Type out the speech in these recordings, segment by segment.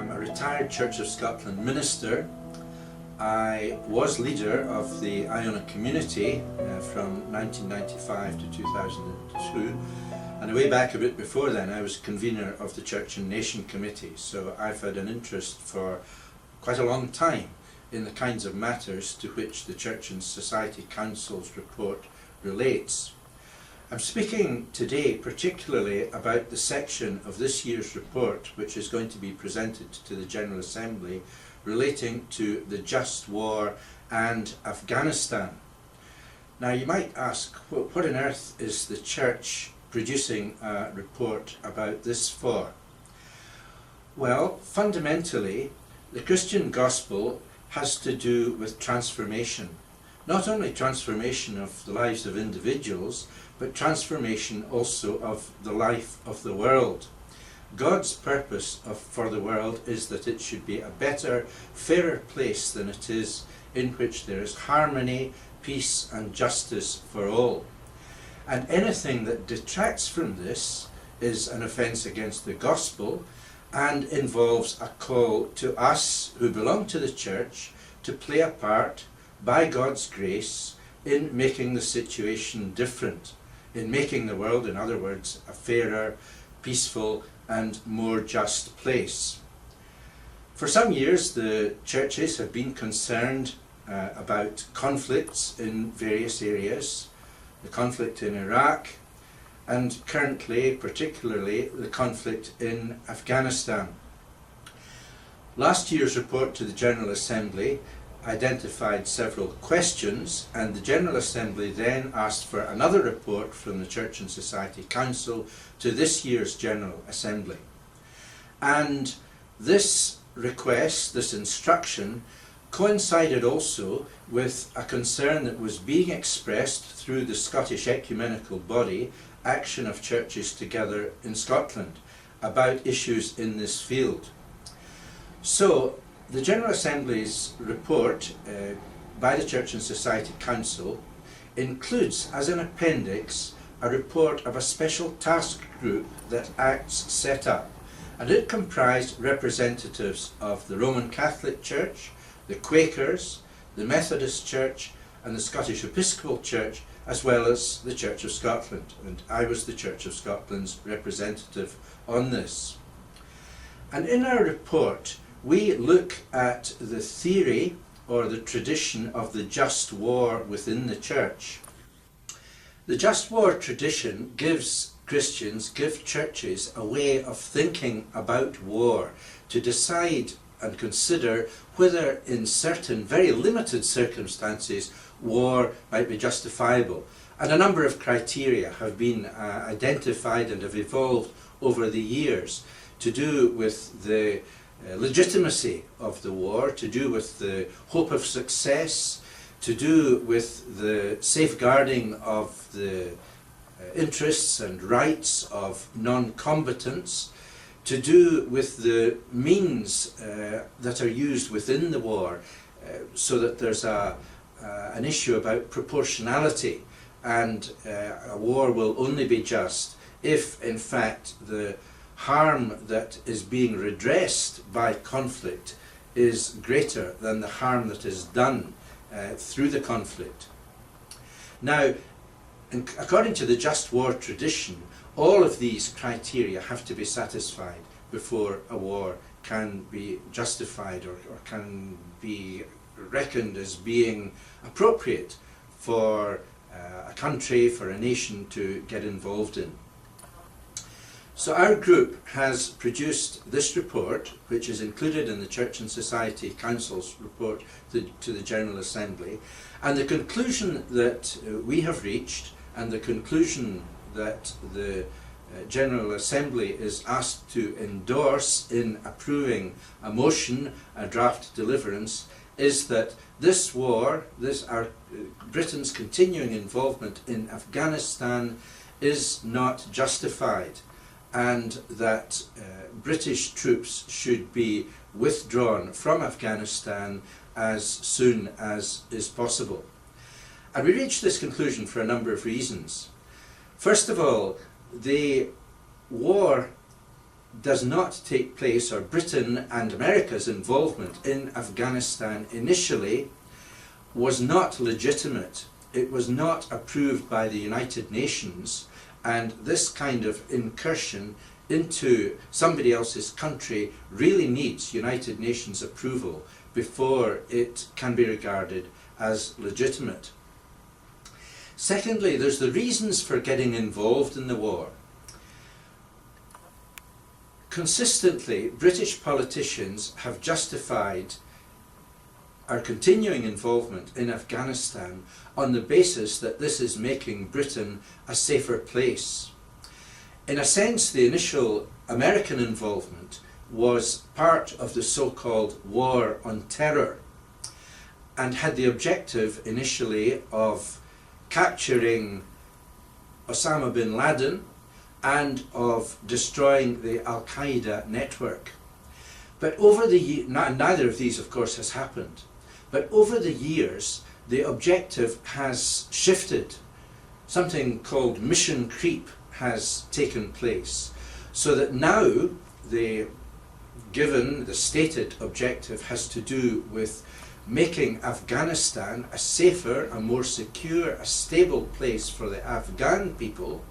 I'm a retired Church of Scotland minister. I was leader of the Iona community from 1995 to 2002, and way back a bit before then I was convener of the Church and Nation Committee, so I've had an interest for quite a long time in the kinds of matters to which the Church and Society Council's report relates. I'm speaking today particularly about the section of this year's report which is going to be presented to the General Assembly relating to the just war and Afghanistan. Now you might ask, what on earth is the Church producing a report about this for? Well, fundamentally, the Christian gospel has to do with transformation. Not only transformation of the lives of individuals, but transformation also of the life of the world. God's purpose for the world is that it should be a better, fairer place than it is, in which there is harmony, peace and justice for all. And anything that detracts from this is an offence against the gospel and involves a call to us who belong to the Church to play a part, by God's grace, in making the situation different, in making the world, in other words, a fairer, peaceful and more just place. For some years the churches have been concerned about conflicts in various areas, the conflict in Iraq and currently, particularly, the conflict in Afghanistan. Last year's report to the General Assembly identified several questions, and the General Assembly then asked for another report from the Church and Society Council to this year's General Assembly. And this request, this instruction, coincided also with a concern that was being expressed through the Scottish ecumenical body, Action of Churches Together in Scotland, about issues in this field. So, the General Assembly's report by the Church and Society Council includes as an appendix a report of a special task group that Acts set up, and it comprised representatives of the Roman Catholic Church, the Quakers, the Methodist Church and the Scottish Episcopal Church, as well as the Church of Scotland, and I was the Church of Scotland's representative on this. And in our report we look at the theory or the tradition of the just war within the Church. The just war tradition gives Christians, gives churches a way of thinking about war, to decide and consider whether in certain very limited circumstances war might be justifiable. And a number of criteria have been identified and have evolved over the years to do with the legitimacy of the war, to do with the hope of success, to do with the safeguarding of the interests and rights of non-combatants, to do with the means that are used within the war, so that there's an issue about proportionality, and a war will only be just if in fact the harm that is being redressed by conflict is greater than the harm that is done through the conflict. Now, according to the just war tradition, all of these criteria have to be satisfied before a war can be justified or can be reckoned as being appropriate for a country, for a nation to get involved in. So our group has produced this report, which is included in the Church and Society Council's report to the General Assembly, and the conclusion that we have reached, and the conclusion that the General Assembly is asked to endorse in approving a motion, a draft deliverance, is that this war, Britain's continuing involvement in Afghanistan, is not justified, and that British troops should be withdrawn from Afghanistan as soon as is possible. And we reached this conclusion for a number of reasons. First of all, the war does not take place, or Britain and America's involvement in Afghanistan initially was not legitimate. It was not approved by the United Nations, and this kind of incursion into somebody else's country really needs United Nations approval before it can be regarded as legitimate. Secondly, there's the reasons for getting involved in the war. Consistently, British politicians have justified our continuing involvement in Afghanistan on the basis that this is making Britain a safer place. In a sense, the initial American involvement was part of the so-called War on Terror and had the objective initially of capturing Osama bin Laden and of destroying the Al-Qaeda network. But over the years, neither of these of course has happened, but over the years the objective has shifted. Something called mission creep has taken place, so that now the stated objective has to do with making Afghanistan a safer, a more secure, a stable place for the Afghan people,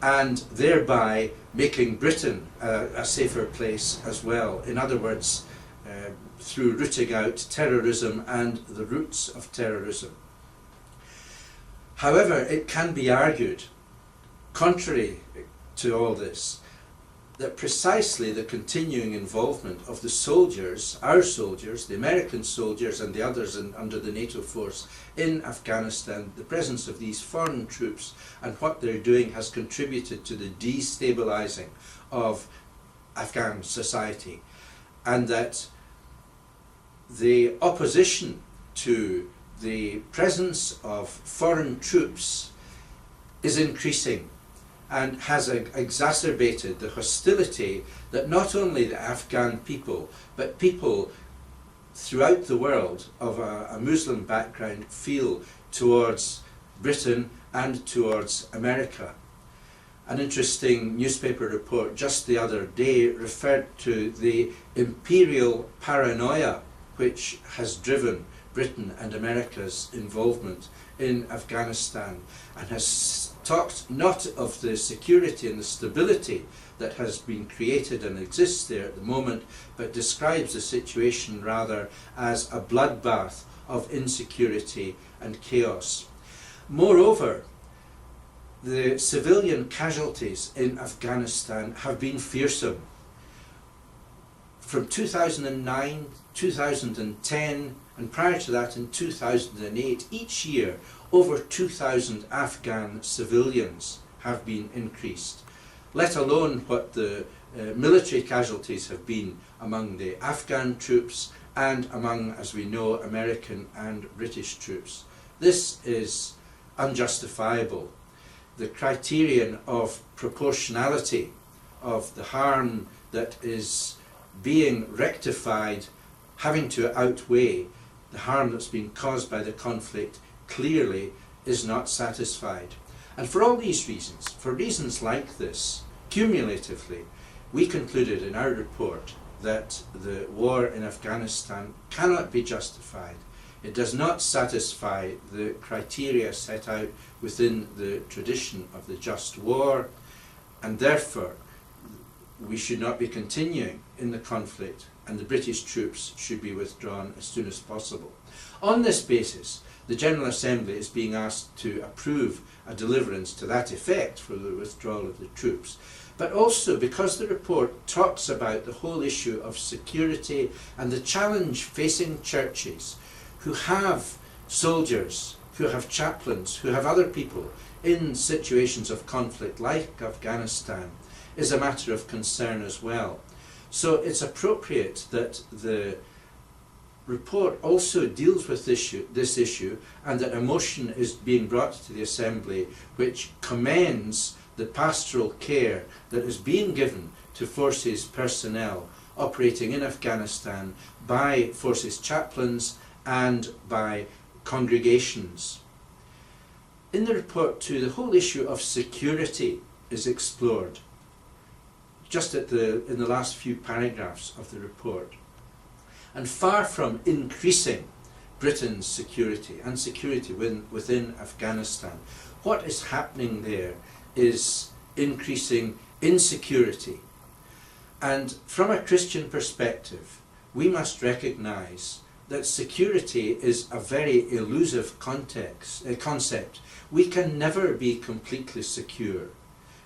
and thereby making Britain a safer place as well. In other words, through rooting out terrorism and the roots of terrorism. However, it can be argued, contrary to all this, that precisely the continuing involvement of the soldiers, our soldiers, the American soldiers and the others under the NATO force in Afghanistan, the presence of these foreign troops and what they're doing has contributed to the destabilizing of Afghan society, and that the opposition to the presence of foreign troops is increasing and has exacerbated the hostility that not only the Afghan people, but people throughout the world of a Muslim background feel towards Britain and towards America. An interesting newspaper report just the other day referred to the imperial paranoia which has driven Britain and America's involvement in Afghanistan, and has talked not of the security and the stability that has been created and exists there at the moment, but describes the situation rather as a bloodbath of insecurity and chaos. Moreover, the civilian casualties in Afghanistan have been fearsome. From 2009, 2010, and prior to that in 2008, each year over 2,000 Afghan civilians have been increased, let alone what the military casualties have been among the Afghan troops and among, as we know, American and British troops. This is unjustifiable. The criterion of proportionality of the harm that is being rectified having to outweigh the harm that's been caused by the conflict clearly is not satisfied. And for all these reasons, for reasons like this, cumulatively, we concluded in our report that the war in Afghanistan cannot be justified. It does not satisfy the criteria set out within the tradition of the just war, and therefore we should not be continuing in the conflict, and the British troops should be withdrawn as soon as possible. On this basis, the General Assembly is being asked to approve a deliverance to that effect for the withdrawal of the troops. But also because the report talks about the whole issue of security and the challenge facing churches who have soldiers, who have chaplains, who have other people in situations of conflict like Afghanistan, is a matter of concern as well. So it's appropriate that the report also deals with this issue, and that a motion is being brought to the Assembly which commends the pastoral care that is being given to forces personnel operating in Afghanistan by forces chaplains and by congregations. In the report too, the whole issue of security is explored. just in the last few paragraphs of the report. And far from increasing Britain's security and security within Afghanistan, what is happening there is increasing insecurity. And from a Christian perspective, we must recognise that security is a very elusive concept. We can never be completely secure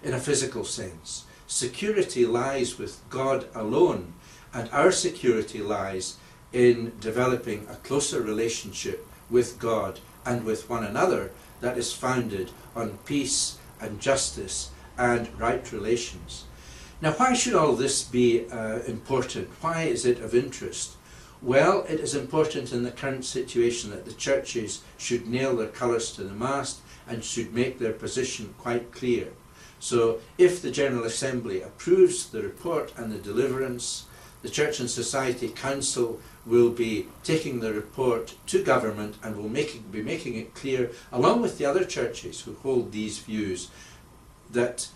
in a physical sense. Security lies with God alone, and our security lies in developing a closer relationship with God and with one another that is founded on peace and justice and right relations. Now, why should all this be important? Why is it of interest? Well, it is important in the current situation that the churches should nail their colours to the mast and should make their position quite clear. So if the General Assembly approves the report and the deliverance, the Church and Society Council will be taking the report to government and will be making it clear, along with the other churches who hold these views, that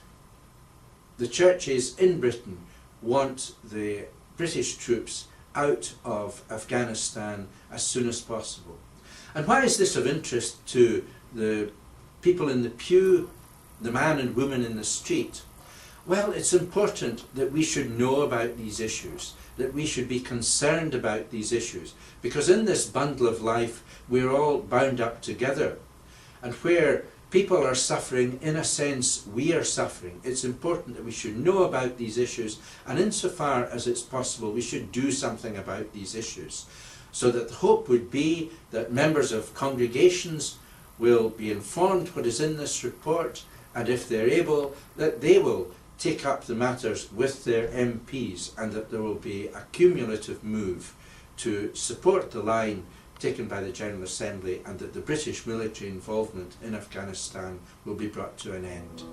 the churches in Britain want the British troops out of Afghanistan as soon as possible. And why is this of interest to the people in the pew, the man and woman in the street? Well, it's important that we should know about these issues, that we should be concerned about these issues, because in this bundle of life we're all bound up together. And where people are suffering, in a sense we are suffering. It's important that we should know about these issues, and insofar as it's possible we should do something about these issues. So that the hope would be that members of congregations will be informed what is in this report, and if they're able, that they will take up the matters with their MPs, and that there will be a cumulative move to support the line taken by the General Assembly, and that the British military involvement in Afghanistan will be brought to an end.